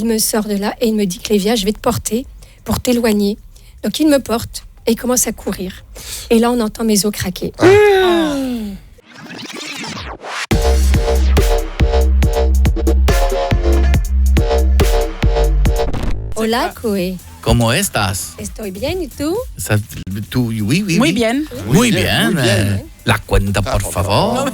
il me sort de là et il me dit, Clévia, je vais te porter pour t'éloigner. Donc il me porte et il commence à courir. Et là, on entend mes os craquer. Hola, Coé. ¿Cómo estás? Estoy bien, ¿y tú? Oui. Muy bien. Muy bien. La cuenta, por favor.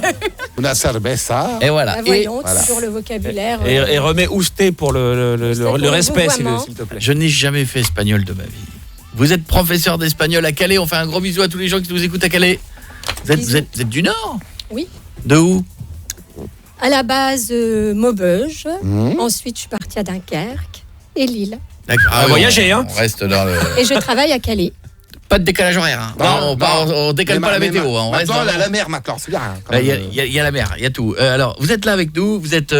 Una cerveza. Et voilà. Bah, voyons, Voilà. toujours le vocabulaire. Et remets ousté pour le respect, s'il vouvoiement. te plaît. Je n'ai jamais fait espagnol de ma vie. Vous êtes professeur d'espagnol à Calais. On fait un gros bisou à tous les gens qui nous écoutent à Calais. Vous êtes du Nord? Oui. De où? À la base, Maubeuge. Ensuite, je suis partie à Dunkerque et Lille. D'accord. Voyager, hein. On reste dans le... Et je travaille à Calais. Pas de décalage horaire. Hein. Non, on décale pas la météo. Hein. On reste Maintenant, dans... la mer, maintenant, c'est bien. Il y a la mer, il y a tout. Alors, vous êtes là avec nous, vous êtes...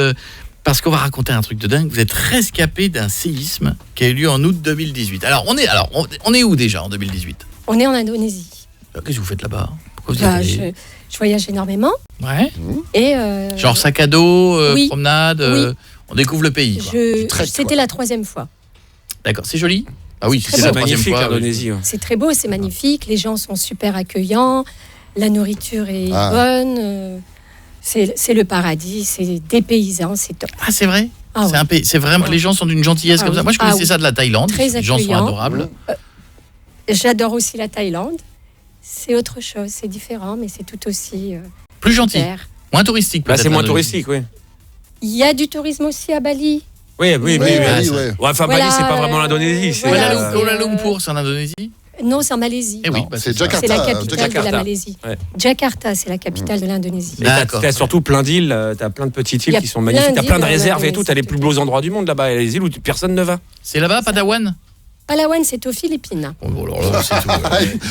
parce qu'on va raconter un truc de dingue, vous êtes rescapé d'un séisme qui a eu lieu en août 2018. Alors, on est où déjà en 2018? On est en Indonésie. Qu'est-ce que vous faites là-bas? Pourquoi vous êtes allé? Je voyage énormément. Ouais. Et Genre sac à dos, oui. promenade, Oui. On découvre le pays. Quoi. C'était la 3e fois. D'accord, c'est joli? Ah oui, très c'est la beau. 3e Magnifique, fois. l'Indonésie. Ouais. C'est très beau, c'est magnifique. Les gens sont super accueillants. La nourriture est bonne. C'est le paradis. C'est dépaysant. C'est top. Ah, c'est vrai? Ah, c'est un pays, c'est vraiment, les gens sont d'une gentillesse comme ça. Moi, je connaissais ça de la Thaïlande. Très les gens sont accueillants. adorables. J'adore aussi la Thaïlande. C'est autre chose. C'est différent, mais c'est tout aussi Plus gentil. super. Moins touristique. Là, peut-être, c'est moins l'Indonésie. touristique, oui. Il y a du tourisme aussi à Bali. Oui. Oui. Ouais, enfin, Voilà, Bali, c'est pas vraiment l'Indonésie. C'est voilà. Kuala Lumpur, c'est en Indonésie? Non, c'est en Malaisie. Eh oui, Non, bah, c'est ça. Jakarta. C'est la capitale de Jakarta. la Malaisie. Ouais. Jakarta, c'est la capitale de l'Indonésie. Et t'as D'accord. surtout plein d'îles, t'as plein de petites Il y îles a qui sont plein magnifiques, t'as plein de d'îles en réserves et tout, t'as les Indonésie. plus beaux endroits du monde là-bas, et les îles où personne ne va. C'est là-bas, Padawan? Palawan, c'est aux Philippines. Oh là là, c'est tout.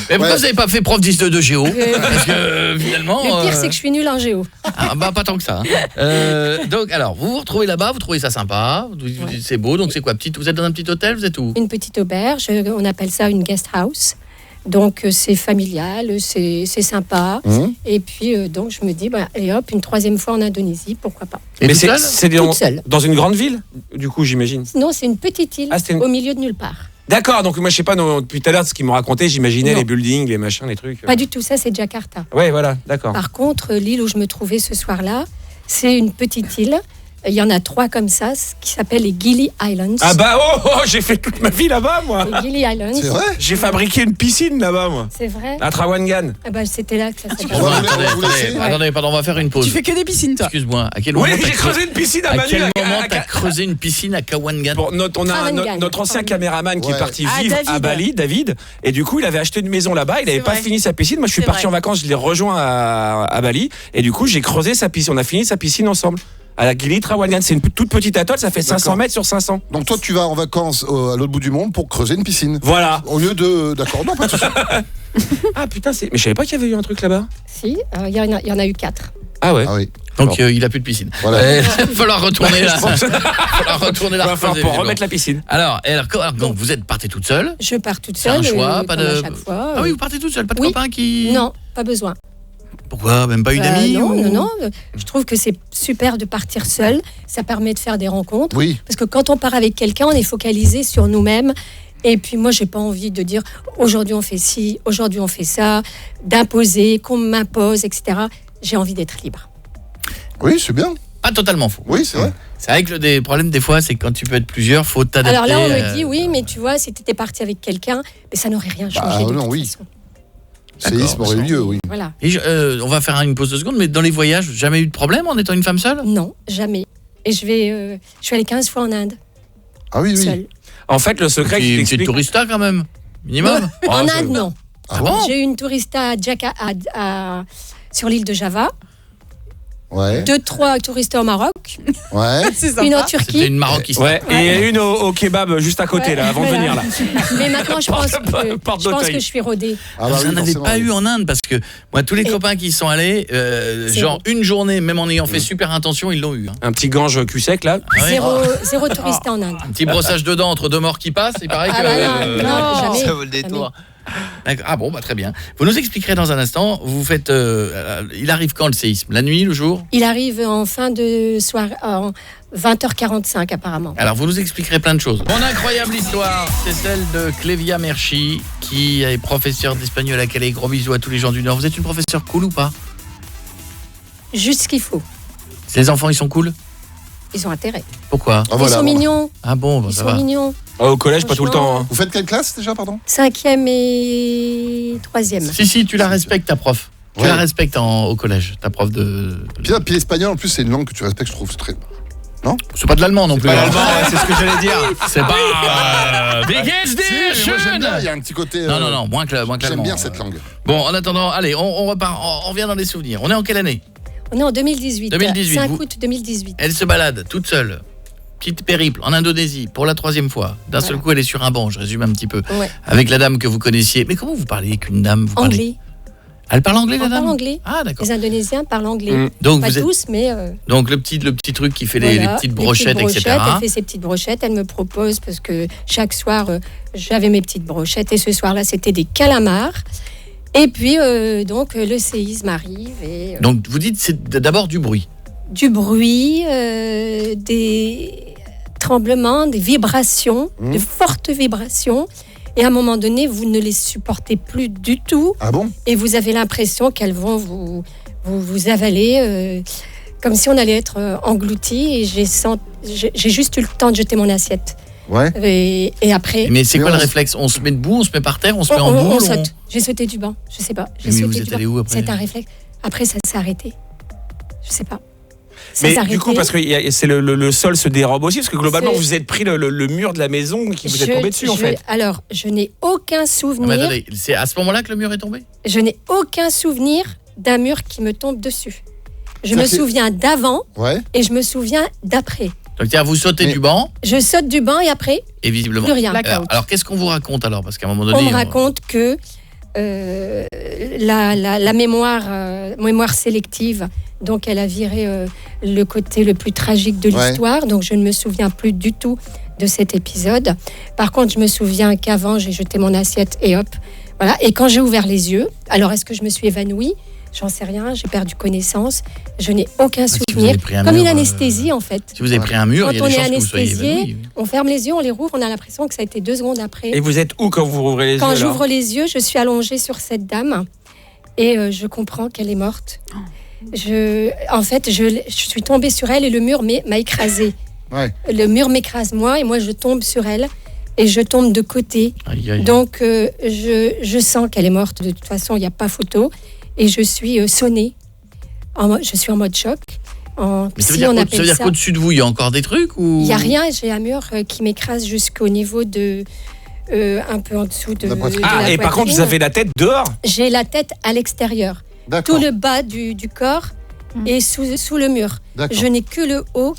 Mais pourquoi vous n'avez pas fait prof de géo? Parce que finalement... Le pire, c'est que je suis nulle en géo. Ah, bah pas tant que ça. Hein. Donc alors, vous vous retrouvez là-bas, vous trouvez ça sympa, vous dites, c'est beau, donc c'est quoi, vous êtes dans un petit hôtel, vous êtes où? Une petite auberge, on appelle ça une guest house. Donc c'est familial, c'est sympa. Et puis donc je me dis, et hop, une 3e fois en Indonésie, pourquoi pas. Et Mais toute seule? c'est Toute seule. dans une grande ville, du coup, j'imagine. Non, c'est une petite île Ah, c'est une- au milieu de nulle part. D'accord, donc moi je sais pas, depuis tout à l'heure, ce qu'ils m'ont raconté, j'imaginais Non. les buildings, les machins, les trucs. Pas du tout, ça c'est Jakarta. Ouais, voilà, d'accord. Par contre, l'île où je me trouvais ce soir-là, c'est une petite île. Il y en a 3 comme ça, qui s'appellent les Gili Islands. Ah bah j'ai fait toute ma vie là-bas, moi. Les Gili Islands. C'est vrai? J'ai fabriqué une piscine là-bas, moi. C'est vrai. À Trawangan. Ah bah, c'était là que ça s'est passé. On va vous Attendez, laisser. attendez, pardon, on va faire une pause. Tu fais que des piscines, toi. Excuse-moi, à quel Oui, moment j'ai creusé une piscine à à Manu. quel moment t'as creusé une piscine à Kawangan? Bon, on a Trawangan. notre ancien caméraman qui est Ouais. parti Ah, vivre à David. Bali, David, et du coup il avait acheté une maison là-bas, il n'avait C'est pas vrai. fini sa piscine, moi je suis C'est parti vrai. en vacances, je l'ai rejoint à Bali, et du coup j'ai creusé sa piscine, on a fini sa piscine ensemble. À la Gili Trawangan, c'est une toute petite atoll, ça fait 500 D'accord. mètres sur 500. Donc toi, tu vas en vacances à l'autre bout du monde pour creuser une piscine. Voilà. Au lieu de... D'accord, non, pas de souci. Ah putain, mais je savais pas qu'il y avait eu un truc là-bas. Si, il y en a eu 4. Ah ouais. Ah oui. Donc il a plus de piscine. Voilà. Il va falloir retourner là. Il va falloir retourner là. Il va falloir pour remettre la piscine. Alors, donc vous êtes partie toute seule? Je pars toute C'est un seule. choix, pas comme de... à chaque fois. Ah oui, vous partez toute seule, pas de Oui. copain qui... Non, pas besoin. Pourquoi? Même pas une amie Non, ou... non. Je trouve que c'est super de partir seul. Ça permet de faire des rencontres. Oui. Parce que quand on part avec quelqu'un, on est focalisé sur nous-mêmes. Et puis moi, j'ai pas envie de dire aujourd'hui on fait ci, aujourd'hui on fait ça, d'imposer, qu'on m'impose, etc. J'ai envie d'être libre. Oui, c'est bien. Pas totalement faux. Oui, c'est vrai. C'est vrai que le problème des fois, c'est que quand tu peux être plusieurs, faut t'adapter. Alors là, on me dit oui, mais tu vois, si tu étais parti avec quelqu'un, mais ça n'aurait rien changé. de non, toute oui. façon. Séisme aurait eu lieu, oui. Voilà. Et on va faire une pause de seconde, mais dans les voyages, jamais eu de problème en étant une femme seule? Non, jamais. Et je suis allée 15 fois en Inde, Ah oui, oui. seule. En fait, le secret qui Une petite t'explique. tourista quand même, minimum. En ça- Inde, non. Ah bon? J'ai eu une tourista sur l'île de Java, Ouais, 2-3 touristes au Maroc, ouais. C'est sympa. une en C'était Turquie. une maroquiste. Ouais, et une au kebab juste à côté, Ouais, là, avant de voilà. venir, là. Mais maintenant, je pense porte d'Auteuil. que je suis rodée. Ah bah Vous oui, n'en avez forcément, pas oui. eu en Inde parce que moi tous les Et- copains qui y sont allés genre vrai. une journée même en ayant fait super intention ils l'ont eu hein. Un petit gange cul sec, là. Ah ouais. Zéro touriste en Inde. Un petit brossage de dents entre deux morts qui passent, il paraît que Ah bah non, jamais. ça vaut le détour. D'accord. Ah bon, bah très bien. Vous nous expliquerez dans un instant, vous faites il arrive quand le séisme? La nuit, le jour? Il arrive en fin de soirée, 20h45 apparemment. Alors, vous nous expliquerez plein de choses. Mon incroyable histoire, c'est celle de Clévia Merchi, qui est professeure d'espagnol à Calais. Gros bisous à tous les gens du Nord. Vous êtes une professeure cool ou pas? Juste ce qu'il faut. Les enfants, ils sont cool? Ils ont intérêt. Pourquoi? Ils sont mignons. Ah bon, Ils ça sont va. mignons. Au collège, pas tout le temps. Hein. Vous faites quelle classe déjà, pardon? 5e et 3e. Si, tu la respectes, ta prof. Tu Ouais. la respectes au collège, ta prof de... Puis l'espagnol, en plus, c'est une langue que tu respectes, je trouve. C'est très... C'est pas de l'allemand non plus. Pas hein. l'allemand, ouais, c'est ce que j'allais dire. C'est pas... Si, mais moi, j'aime bien, il y a un petit côté... Non, moins que l'allemand. J'aime bien cette langue. Bon, en attendant, allez, on repart, on revient dans les souvenirs. On est en quelle année? On est en 2018. 2018, 5 vous- août 2018. Elle se balade toute seule. Petite périple en Indonésie pour la 3e fois. D'un seul coup, elle est sur un banc, je résume un petit peu. Ouais. Avec la dame que vous connaissiez. Mais comment vous parlez avec une dame? Vous parlez... Anglais. Elle parle anglais, la On dame? parle anglais. Ah, d'accord. Les Indonésiens parlent anglais. Donc, Pas vous êtes... tous, mais... Donc le petit truc qui fait les voilà, petites brochettes, etc. Elle fait ses petites brochettes, elle me propose, parce que chaque soir, j'avais mes petites brochettes, et ce soir-là, c'était des calamars. Et puis, donc, le séisme arrive, et Donc vous dites c'est d'abord du bruit. du bruit, des tremblements, des vibrations, de fortes vibrations. Et à un moment donné, vous ne les supportez plus du tout, Ah bon? et vous avez l'impression qu'elles vont vous avaler, comme si on allait être englouti. Et j'ai juste eu le temps de jeter mon assiette. Ouais. Et après, Mais c'est Mais quoi le on- réflexe? On se met debout, on se met par terre, on se met en on boule? saute. J'ai sauté du banc, je sais pas. J'ai Mais sauté vous du êtes banc. allé où après? C'est un réflexe. Après, ça s'est arrêté. Je sais pas. Ça Mais s'est du coup, arrêté. parce que c'est le sol se dérobe aussi, parce que globalement, C'est- vous êtes pris le mur de la maison qui vous est tombé dessus, en fait. Alors, je n'ai aucun Non, mais souvenir. attendez, c'est à ce moment-là que le mur est tombé? Je n'ai aucun souvenir d'un mur qui me tombe dessus. Je me Ça, c'est- souviens d'avant Ouais. et je me souviens d'après. Donc tiens, vous sautez Mais- du banc Je saute du banc et après, et visiblement. plus rien. Alors qu'est-ce qu'on vous raconte alors? Parce qu'à un moment donné, On me raconte que la mémoire sélective, donc elle a viré le côté le plus tragique de Ouais. l'histoire, donc je ne me souviens plus du tout de cet épisode. Par contre, je me souviens qu'avant, j'ai jeté mon assiette et hop, voilà. Et quand j'ai ouvert les yeux, alors est-ce que je me suis évanouie? J'en sais rien, j'ai perdu connaissance, je n'ai aucun si vous souvenir. avez pris un Comme mur, une anesthésie en fait. Si vous avez pris un mur, il y Quand a on des est chances que vous soyez anesthésié, évanoui. on ferme les yeux, on les rouvre, on a l'impression que ça a été 2 secondes après. Et vous êtes où quand vous rouvrez les yeux Quand alors j'ouvre les yeux, je suis allongée sur cette dame et je comprends qu'elle est morte. En fait, je suis tombée sur elle et le mur m'a écrasée. Ouais. Le mur m'écrase moi et moi je tombe sur elle et je tombe de côté. Aïe, aïe. Donc je sens qu'elle est morte. De toute façon, il n'y a pas photo. Et je suis sonnée. Je suis en mode choc. En Mais ça psy, veut on dire, appelle ça. qu'au-dessus de vous, il y a encore des trucs ou... Il n'y a rien, j'ai un mur qui m'écrase jusqu'au niveau de... un peu en dessous de La poitrine. de Ah, la et par contre, poitrine. vous avez la tête dehors. J'ai la tête à l'extérieur. D'accord. Tout le bas du corps est sous le mur. D'accord. Je n'ai que le haut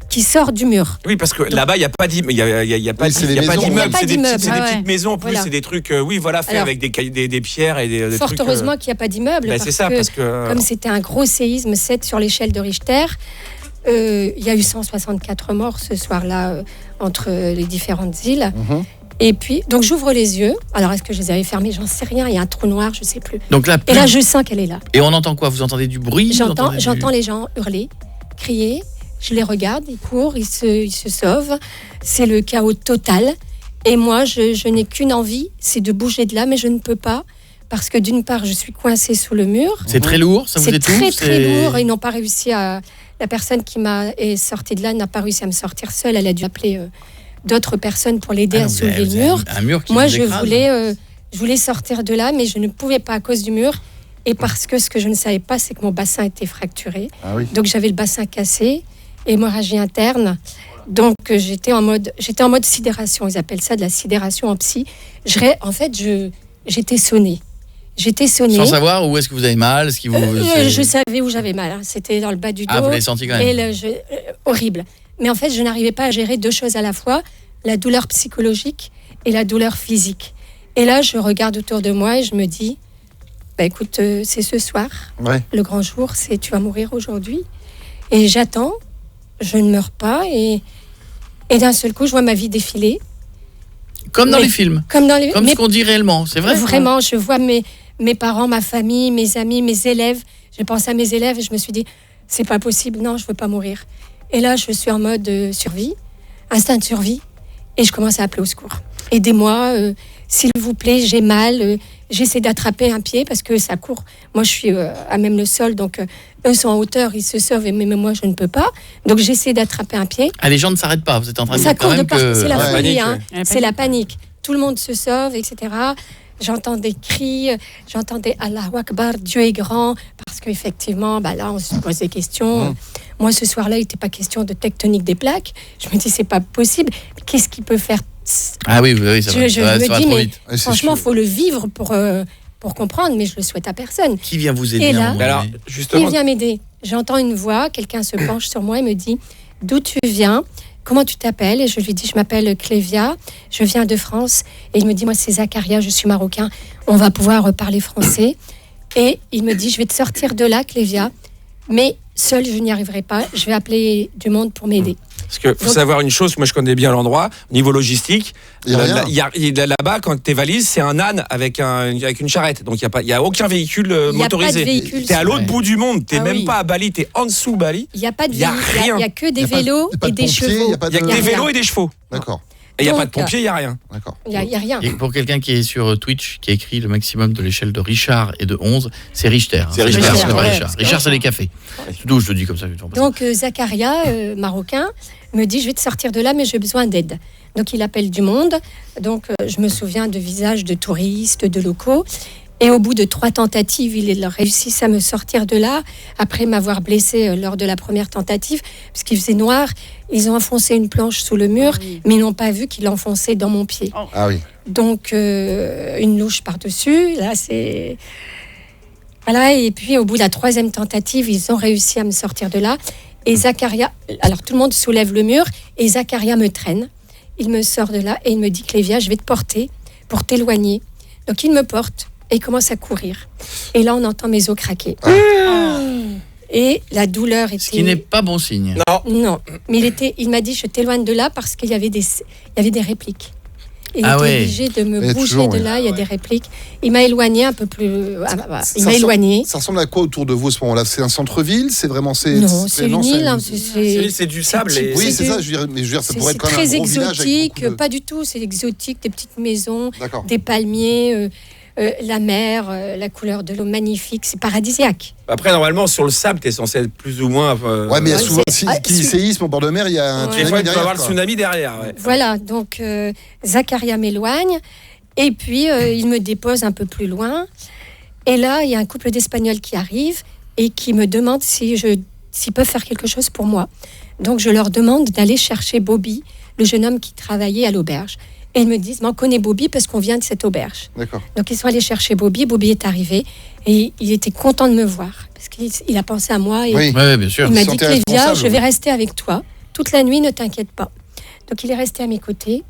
qui sort du mur. Oui, parce que là-bas, il n'y a pas d'immeuble. Il y a pas Oui, c'est les maisons. d'immeuble. Il y a pas C'est des d'immeuble. petites- c'est des Ah ouais. petites maisons en plus, Voilà. c'est des trucs, oui, voilà, faits Alors, avec des pierres et des Fort trucs. heureusement qu'il n'y a pas d'immeuble. C'est ça, parce que. Comme c'était un gros séisme 7 sur l'échelle de Richter, il y a eu 164 morts ce soir-là entre les différentes îles. Mhm. Et puis, donc j'ouvre les yeux. Alors, est-ce que je les avais fermés? J'en sais rien. Il y a un trou noir, je ne sais plus. Donc là, Et là, je sens qu'elle est là. et on entend quoi? Vous entendez du bruit? Vous entendez du- J'entends les gens hurler, crier. Je les regarde, ils courent, ils se sauvent. C'est le chaos total. Et moi, je n'ai qu'une envie, c'est de bouger de là, mais je ne peux pas. Parce que d'une part, je suis coincée sous le mur. C'est très lourd, ça vous C'est étouffe? très, très lourd. Ils n'ont pas réussi à... La personne qui est sortie de là n'a pas réussi à me sortir seule. Elle a dû appeler d'autres personnes pour l'aider Ah à non, vous soulever avez- le vous avez mur. un mur qui Moi, vous je écrase. voulais sortir de là, mais je ne pouvais pas à cause du mur. Et parce que ce que je ne savais pas, c'est que mon bassin était fracturé. Ah oui. Donc j'avais le bassin cassé, hémorragie interne. Donc j'étais en mode sidération. Ils appellent ça de la sidération en psy. J'étais sonnée. J'étais sonnée. Sans savoir où est-ce que vous avez mal, ce qui vous... c'est- Je savais où j'avais mal. Hein. C'était dans le bas du dos. Ah, vous l'avez senti quand même. Et horrible. Mais en fait, je n'arrivais pas à gérer 2 choses à la fois, la douleur psychologique et la douleur physique. Et là, je regarde autour de moi et je me dis, bah, écoute, c'est ce soir, Ouais. le grand jour, c'est tu vas mourir aujourd'hui. Et j'attends, je ne meurs pas. Et d'un seul coup, je vois ma vie défiler. Comme dans Mais- les films. Comme dans les... Comme mais ce qu'on dit réellement, c'est vrai? vraiment, je vois mes parents, ma famille, mes amis, mes élèves. J'ai pensé à mes élèves et je me suis dit, c'est pas possible, non, je veux pas mourir. Et là, je suis en mode survie, instinct de survie, et je commence à appeler au secours. Aidez-moi, s'il vous plaît, j'ai mal. J'essaie d'attraper un pied parce que ça court. Moi, je suis à même le sol, donc eux sont en hauteur, ils se sauvent, mais moi, je ne peux pas. Donc, j'essaie d'attraper un pied. Ah, les gens ne s'arrêtent pas. Vous êtes en train de Ça dire quand court de même partout, que... c'est la Ouais. folie, Panique, hein. ouais. C'est la panique. Tout le monde se sauve, etc. J'entends des cris, j'entends des Allahu Akbar, Dieu est grand, parce qu'effectivement, là, on se pose des questions. Moi, ce soir-là, il n'était pas question de tectonique des plaques. Je me dis, c'est pas possible. Qu'est-ce qu'il peut faire? Ah oui, ça va. Je ça va me dis, trop mais vite. Ouais, c'est franchement, il sûr. faut le vivre pour comprendre, mais je le souhaite à personne. Qui vient vous aider Et à un là- moment Alors, donné Qui justement, vient m'aider? J'entends une voix, quelqu'un se penche sur moi et me dit, d'où tu viens? Comment tu t'appelles? Et je lui dis, je m'appelle Clévia, je viens de France. Et il me dit, moi c'est Zacharia, je suis marocain, on va pouvoir parler français. Et il me dit, je vais te sortir de là, Clévia, mais seule je n'y arriverai pas, je vais appeler du monde pour m'aider. parce que faut Donc- savoir une chose, moi je connais bien l'endroit, niveau logistique. Il y a rien. Là-bas, quand tes valises, c'est un âne avec une charrette. Donc il n'y a aucun véhicule Il n'y a pas de motorisé. véhicule. T'es à l'autre Ouais. bout du monde, t'es Ah même oui. pas à Bali, t'es en dessous Bali. Il n'y a pas de Il y a véhicule, rien. il n'y a que des Il y a pas de- vélos il y a pas et de des pompiers, chevaux. il y a pas Il y a de- que des rien. vélos et des chevaux. D'accord. Et il n'y a pas de Donc, pompiers, il n'y a rien. D'accord. Il n'y a rien. Et pour quelqu'un qui est sur Twitch, qui a écrit le maximum de l'échelle de Richard et de 11, c'est Richter. C'est Richter, c'est pas ouais. Richard. Richard, c'est les cafés. D'où je te dis comme ça. Je vais te faire passer. Donc Zacharia, marocain, me dit, je vais te sortir de là, mais j'ai besoin d'aide. Donc il appelle du monde. Donc je me souviens de visages de touristes, de locaux. Et au bout de 3 tentatives, ils réussissent à me sortir de là, après m'avoir blessé lors de la première tentative, parce qu'il faisait noir. Ils ont enfoncé une planche sous le mur, mais ils n'ont pas vu qu'il l'enfonçait dans mon pied. Ah oui. Donc, une louche par-dessus, là, c'est... Voilà, et puis au bout de la 3e tentative, ils ont réussi à me sortir de là. Et Zacharia... Alors, tout le monde soulève le mur, et Zacharia me traîne. Il me sort de là, et il me dit, Clévia, je vais te porter pour t'éloigner. Donc, il me porte, et il commence à courir. Et là, on entend mes os craquer. Et la douleur était... Ce qui n'est pas bon signe. Non. Non, mais il m'a dit, je t'éloigne de là, parce qu'il y avait des répliques. Il Ah était ouais. obligé de me Mais bouger toujours, de ouais. là, il y a des répliques. Il m'a éloigné un peu plus... il Ça m'a ressemble- éloigné. Ça ressemble à quoi autour de vous à ce moment-là? C'est un centre-ville? C'est vraiment... Non, c'est une île. Hein, C'est du sable. Et... Oui, c'est du- ça, je veux dire, ça pourrait c'est être quand même très un gros village avec exotique, beaucoup de- pas du tout, c'est exotique, des petites maisons, D'accord. des palmiers, la mer, la couleur de l'eau magnifique, c'est paradisiaque. Après, normalement, sur le sable, t'es censé être plus ou moins. Ouais, mais il y a Ouais, souvent, c'est- qui dit séisme au bord de mer, il y a un Ouais. Des tsunami fois, il peut y derrière, avoir le quoi. tsunami derrière. Ouais. Voilà, donc Zacharia m'éloigne, et puis il me dépose un peu plus loin. Et là, il y a un couple d'Espagnols qui arrive et qui me demande s'ils peuvent faire quelque chose pour moi. Donc je leur demande d'aller chercher Bobby, le jeune homme qui travaillait à l'auberge. Et ils me disent, mais on connaît Bobby parce qu'on vient de cette auberge. D'accord. Donc ils sont allés chercher Bobby, Bobby est arrivé et il était content de me voir parce qu'il a pensé à moi et Oui. Oui, bien sûr. il m'a se dit, sentait Clévia, responsable, je vais oui. rester avec toi toute la nuit, ne t'inquiète pas. Donc il est resté à mes côtés.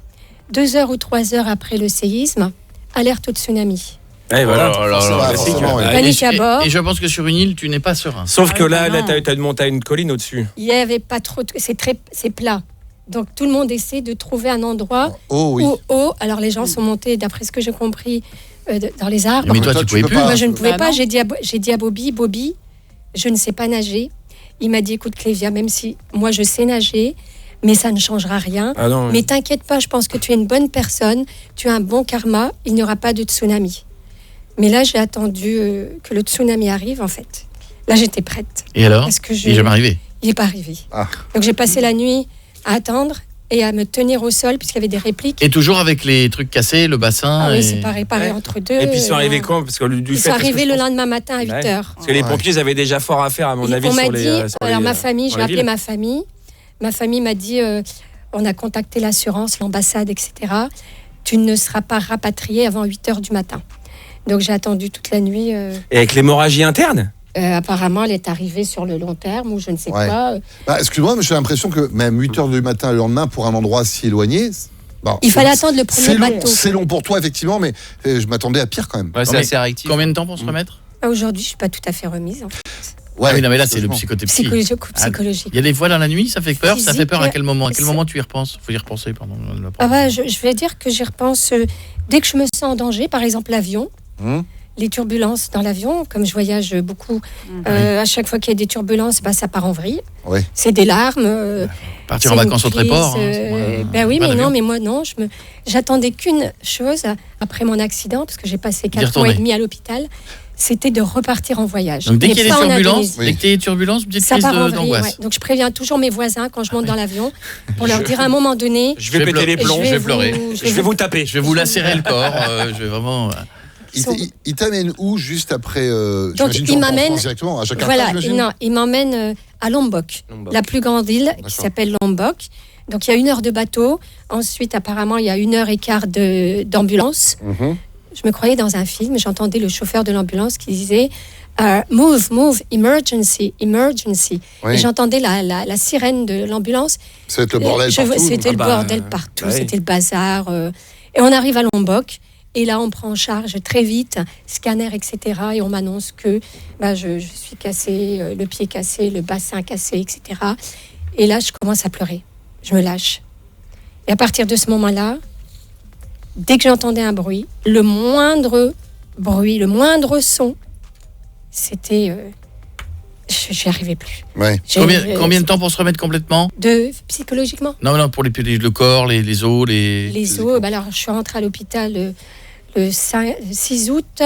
2 heures ou 3 heures après le séisme, alerte au tsunami. Et voilà. Oh là là, Forcément, classique. forcément, ouais. Et- Panique à bord. Et je pense que sur une île, tu n'es pas serein. Sauf que là, non. t'as une montagne, une colline au-dessus. Il n'y avait pas trop de... C'est plat. Donc tout le monde essaie de trouver un endroit Oh oui. où haut. Alors les gens sont montés, d'après ce que j'ai compris, dans les arbres. Mais toi, toi, tu tu pouvais peux plus. pas. Moi, je ne pouvais Bah pas. non. J'ai dit à Bobby, Bobby, je ne sais pas nager. Il m'a dit, écoute Clévia, même si moi je sais nager, mais ça ne changera rien. Ah non. Mais t'inquiète pas, je pense que tu es une bonne personne, tu as un bon karma, il n'y aura pas de tsunami. Mais là, j'ai attendu que le tsunami arrive, en fait. Là, j'étais prête. Et alors Parce que Il n'est jamais arrivé. Il n'est pas arrivé. Ah. Donc, j'ai passé la nuit à attendre et à me tenir au sol, puisqu'il y avait des répliques. Et toujours avec les trucs cassés, le bassin. Ah oui, et- c'est pas réparé Ouais. entre deux. Et puis ils sont arrivés non. quand Parce que du Ils fait. sont parce que arrivés je le pense- lendemain matin à 8 Ouais. heures. Parce que les Ouais. pompiers ils avaient déjà fort à faire, à mon avis, On m'a sur dit, les. sur alors les, ma famille, sur j'ai les appelé villes. ma famille. Ma famille m'a dit, on a contacté l'assurance, l'ambassade, etc. Tu ne seras pas rapatrié avant 8 heures du matin. Donc j'ai attendu toute la nuit. Et avec l'hémorragie interne Apparemment, elle est arrivée sur le long terme ou je ne sais Ouais. quoi. Bah, excuse-moi, mais j'ai l'impression que même 8 heures du matin le lendemain pour un endroit si éloigné. Bon, Il c'est- fallait attendre le premier C'est long, bateau. c'est long pour toi, effectivement, mais je m'attendais à pire quand même. Ouais, c'est mais assez réactif. Combien de temps pour se remettre Ah, aujourd'hui, je suis pas tout à fait remise. En fait. Ouais, Ah oui, non, mais là, c'est le heureusement. psychotepsie. Psychologique. Il y a des fois dans la nuit, ça fait peur. Ça fait peur à Physique, quel moment À quel c'est- moment tu y repenses Faut y repenser, pardon. Ah bah, je vais dire que j'y repense dès que je me sens en danger, par exemple l'avion. Hum. les turbulences dans l'avion. Comme je voyage beaucoup, à chaque fois qu'il y a des turbulences, ça part en vrille. Oui. C'est des larmes. Partir c'est en une vacances au crise, Tréport. oui, pas mais d'avion. non, mais moi non. J'attendais qu'une chose après mon accident, parce que j'ai passé D'y 4 mois et retourner. demi à l'hôpital, c'était de repartir en voyage. Donc dès Mais qu'il y a pas des en turbulences, Indonésie. dès qu'il y a des turbulences, petite Ça crise part en vrille, d'angoisse. ouais. Donc je préviens toujours mes voisins quand je monte dans l'avion pour leur dire à un moment donné. Je vais péter les plombs. je vais pleurer. Je vais vous taper. Je vais vous lacérer le corps. Je vais vraiment. Il t'amène où juste après Donc, j'imagine il tu rentres en m'amène- France directement à Jakarta, Voilà, j'imagine. non, il m'emmène à Lombok, Lombok. la plus grande île D'accord. qui s'appelle Lombok. Donc il y a 1 heure de bateau. Ensuite, apparemment, il y a 1h15 d'ambulance. Mhm. Je me croyais dans un film. J'entendais le chauffeur de l'ambulance qui disait Move, move, emergency, emergency. Oui. Et j'entendais la sirène de l'ambulance. Ça va être le bordel partout. C'était le Ah bah, bordel partout, ouais. c'était le bazar. Et on arrive à Lombok. Et là, on prend en charge très vite, scanner, etc. Et on m'annonce que je suis cassée, le pied cassé, le bassin cassé, etc. Et là, je commence à pleurer. Je me lâche. Et à partir de ce moment-là, dès que j'entendais un bruit, le moindre son, c'était... j'y arrivais plus. Ouais. Combien de temps pour se remettre complètement? Psychologiquement. Non, pour le corps, les os, Les os, alors je suis rentrée à l'hôpital le 6 août.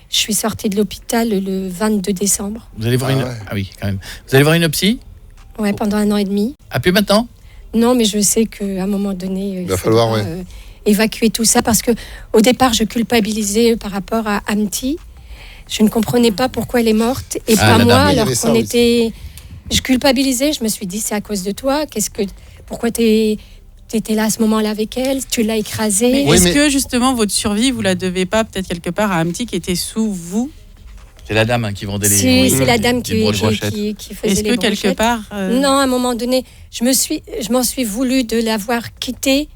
Je suis sortie de l'hôpital le 22 décembre. Vous allez voir Ah une. ouais. Ah oui, quand même. Vous allez voir une psy? Ouais, pendant 1 an et demi. Ah, plus maintenant? Non, mais je sais qu'à un moment donné, Il va falloir, faudra, évacuer tout ça parce que au départ, je culpabilisais par rapport à Amti. Je ne comprenais pas pourquoi elle est morte et Ah, pas la moi, dame, il y alors avait ça qu'on aussi. était. Je culpabilisais. Je me suis dit, c'est à cause de toi. Pourquoi t'étais là à ce moment-là avec elle? Tu l'as écrasée. Mais Oui, est-ce mais- que justement votre survie, vous la devez pas peut-être quelque part à Amti qui était sous vous? C'est la dame qui vendait les. Si, c'est la les- dame les qui brochettes. faisait Est-ce les que quelque brochettes. part Non, à un moment donné, je m'en suis voulu de l'avoir quitté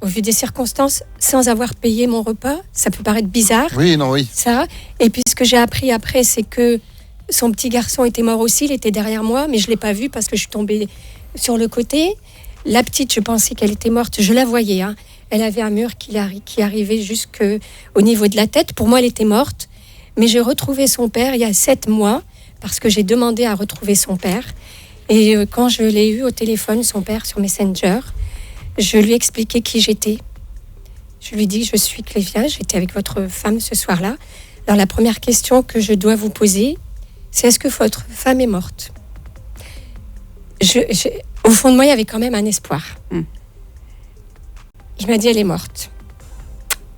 au vu des circonstances sans avoir payé mon repas. Ça peut paraître bizarre, Oui, non, oui. ça. Et puis ce que j'ai appris après, c'est que son petit garçon était mort aussi. Il était derrière moi, mais je l'ai pas vu parce que je suis tombée sur le côté. La petite, je pensais qu'elle était morte. Je la voyais. Hein. Elle avait un mur qui arrivait jusqu'au niveau de la tête. Pour moi, elle était morte. Mais j'ai retrouvé son père il y a 7 mois parce que j'ai demandé à retrouver son père. Et quand je l'ai eu au téléphone, son père, sur Messenger, je lui ai expliqué qui j'étais. Je lui ai dit, je suis Clévia, j'étais avec votre femme ce soir-là. Alors la première question que je dois vous poser, c'est est-ce que votre femme est morte? Au fond de moi, il y avait quand même un espoir. Il m'a dit, elle est morte.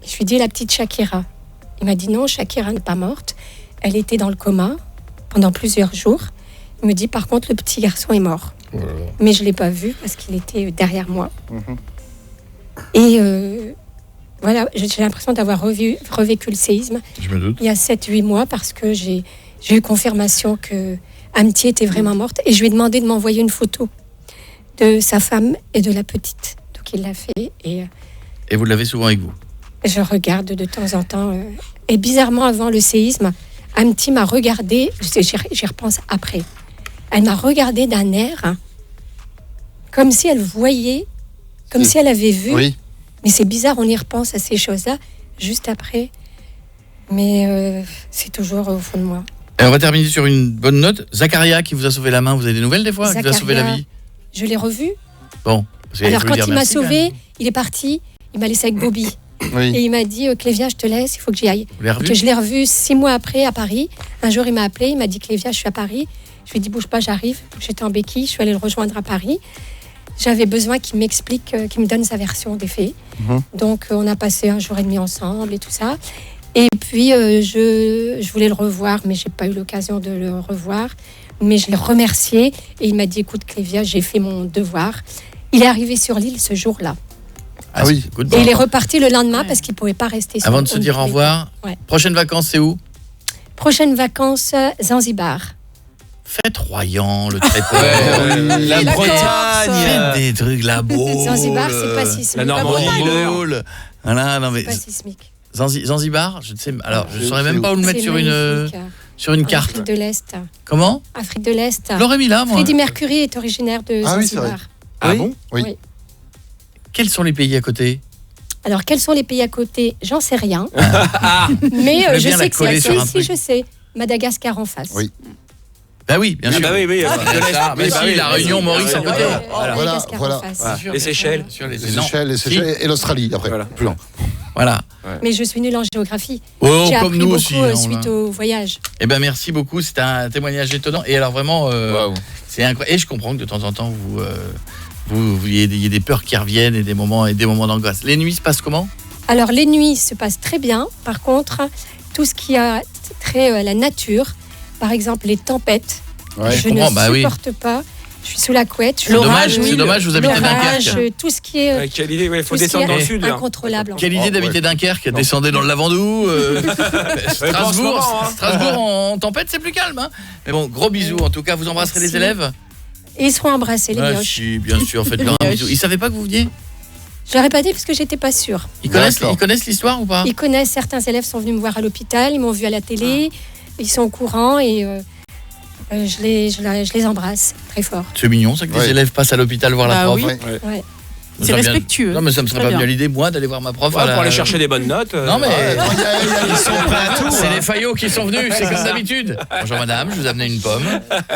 Je lui ai dit, la petite Shakira. Il m'a dit, non, Shakira n'est pas morte. Elle était dans le coma pendant plusieurs jours. Il me dit, par contre, le petit garçon est mort. Mais je ne l'ai pas vu parce qu'il était derrière moi. Et voilà, j'ai l'impression d'avoir revécu le séisme Je me doute. il y a 7-8 mois parce que j'ai eu confirmation que Amti était vraiment morte. Et je lui ai demandé de m'envoyer une photo de sa femme et de la petite. Donc il l'a fait et Et vous l'avez souvent avec vous? je regarde de temps en temps. Et bizarrement, avant le séisme, Amti m'a regardé, j'y repense après, elle m'a regardé d'un air comme si elle voyait, comme si elle avait vu. Oui. Mais c'est bizarre, on y repense à ces choses-là juste après. Mais c'est toujours au fond de moi. Et on va terminer sur une bonne note. Zacharia qui vous a sauvé la main, vous avez des nouvelles des fois? Qui vous a sauvé la Zacharia, vie? Je l'ai revu. Bon. parce que Alors je veux quand dire il m'a merci, quand sauvé, même. il est parti. Il m'a laissé avec Bobby. Oui. Et il m'a dit, Clévia, je te laisse, il faut que j'y aille. Vous l'avez revu? Que je l'ai revu 6 mois après à Paris. Un jour, il m'a appelé, il m'a dit, Clévia, je suis à Paris. Je lui ai dit, bouge pas, j'arrive. J'étais en béquille, je suis allée le rejoindre à Paris. J'avais besoin qu'il m'explique, qu'il me donne sa version des faits. Donc, on a passé 1 jour et demi ensemble et tout ça. Et puis, je voulais le revoir, mais j'ai pas eu l'occasion de le revoir. Mais je l'ai remercié et il m'a dit, écoute, Clévia, j'ai fait mon devoir. Il est arrivé sur l'île ce jour-là. Ah oui. c'est good. Et il est reparti le lendemain parce qu'il ne pouvait pas rester sur Avant de se on ne dire au pouvait revoir, pas. Ouais. prochaine vacances, c'est où? Prochaine vacances, Zanzibar. Faites Royan, le Tréport. La la Bretagne. Faites des trucs là-bas. Zanzibar, c'est pas sismique. La Normandie. Voilà, non mais C'est pas sismique. Zanzibar, je ne sais, alors je ne saurais C'est même pas où le mettre C'est sur une magnifique. En carte. Afrique de l'Est. Comment? Afrique de l'Est. Je l'aurais mis là, moi. Freddie Mercury est originaire de Ah oui, c'est Zanzibar. vrai. Ah Oui. bon? Oui. Oui. Quels sont les pays à côté? Alors, quels sont les pays à côté? J'en sais rien. Mais Je veux je bien la sais que coller c'est sur un si, truc. je sais. Madagascar en face. Oui. Bah oui, bien sûr. bah oui, Ah, mais si, la Réunion, Maurice à côté. Madagascar Voilà. en face. Voilà. Sûr, Les Seychelles. Sur les Les Seychelles et l'Australie après. Voilà. Plus loin. Voilà. Mais je suis nulle en géographie. Oh, J'ai comme appris nous beaucoup aussi. hein, on suite a- au voyage. Eh ben merci beaucoup, c'était un témoignage étonnant. Et alors vraiment, Waouh. c'est incroyable. Et je comprends que de temps en temps, il y ait des peurs qui reviennent et des moments d'angoisse. Les nuits se passent comment? Alors, les nuits se passent très bien. Par contre, tout ce qui a trait à la nature, par exemple les tempêtes, Ouais. je comprends, ne bah oui. supporte pas. Je suis sous la couette. C'est dommage, oui, c'est dommage, vous habitez L'orage, Dunkerque. tout ce qui est, Ouais, quelle idée, il faut tout ce qui descendre est dans le sud. là. incontrôlable. Quelle idée Oh, d'habiter ouais. Dunkerque, descendez dans le Lavandou, pas en ce moment, hein. Strasbourg en tempête, c'est plus calme. Hein. Mais bon, gros bisous. En tout cas, vous embrasserez les Merci. élèves. Et ils seront embrassés, les Ah, mioches. si, bien sûr, faites-leur un bisou. Ils savaient pas que vous veniez? Je l'aurais pas dit parce que j'étais pas sûre. Ils D'accord. connaissent l'histoire ou pas? Ils connaissent, certains élèves sont venus me voir à l'hôpital, ils m'ont vu à la télé, ils sont au courant et je les embrasse très fort. C'est mignon, ça que des Ouais. élèves passent à l'hôpital voir la Bah prof. oui. Ouais. Ouais. Ça C'est me vient- respectueux. Non, mais ça me serait Très pas bien. venu à l'idée, moi, d'aller voir ma prof. Ouais, à la- pour aller chercher des bonnes notes. Non, mais. Ils sont prêts à tout. C'est hein. les faillots qui sont venus, c'est comme d'habitude. Bonjour madame, je vous ai amené une pomme.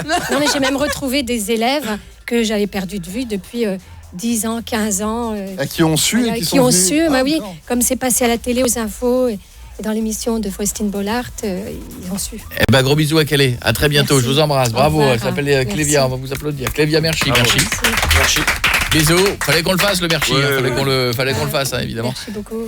Non, mais j'ai même retrouvé des élèves que j'avais perdu de vue depuis 10 ans, 15 ans. Qui ont su Voilà, et qui qui sont ont venus. su, bah oui, d'accord. comme c'est passé à la télé, aux infos, et dans l'émission de Faustine Bollard, ils ont su. Eh ben, gros bisous à Kelly. À très bientôt, Merci. je vous embrasse. Au Bravo, revoir. elle s'appelle Merci. Clévia, on va vous applaudir. Clévia, merci, Bravo. merci. Merci. Bisous, fallait qu'on le fasse le merci, Ouais, hein, ouais. fallait qu'on le fasse, hein, évidemment. Merci beaucoup.